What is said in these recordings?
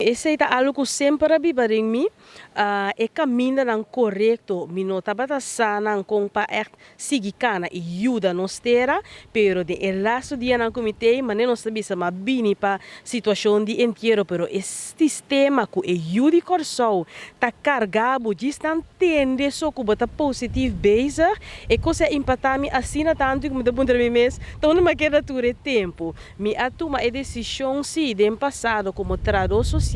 Esse é algo que sempre vive em mim, é caminho não correto, me não tabata sana com pa seguir cana e ajuda nos terá, pero de el laço dia não comitê, mas não sabe se mas bini pa situação de inteiro, pero este sistema que ajuda e corso, tá cargado, distan tende só que bota positivo base, e coisa impactar-me assim tanto que me dá bom para mim mesmo, então não me queda tudo tempo, me atuma a decisão se de passado como tradutor social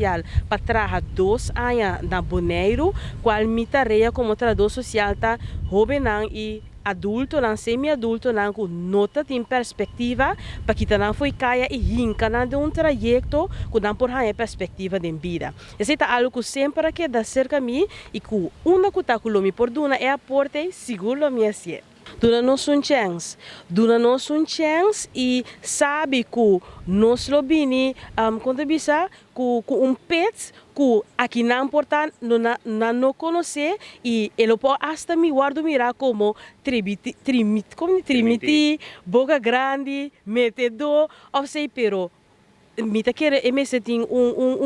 para trabalhar 2 anos na Bonaire, qual me tarefa como tradutor social tá jovem e adulto, não semi-adulto, não com nota em perspectiva, para que não foi caia e rinca de um trajeto que não por a perspectiva de vida. Esse é algo que sempre que dá cerca de mim e que uma que está com por duna é a porta seguro me assim. Duna-nos um chance e sabe que nós lobini quando bisa que pet que aqui não importa não conhecer e ele pode até me guardo mirar como trimiti, boca grande, metedor, ou sei pero me quer tem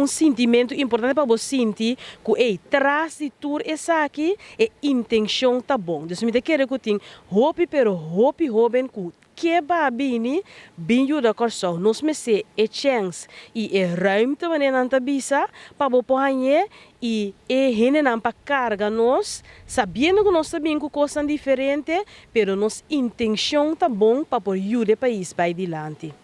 sentimento importante para você sentir que traz de tudo isso aqui é intenção tá bom. Então me quer que tem hope pero hope jovem que babini binho da corso nos me se chance e ruimte wanneer não tá bisa para bo pohanhe e rene não para carga nós sabendo que nós sabemos que coisas diferentes pero nos intenção tá bom para por o país vai adiante.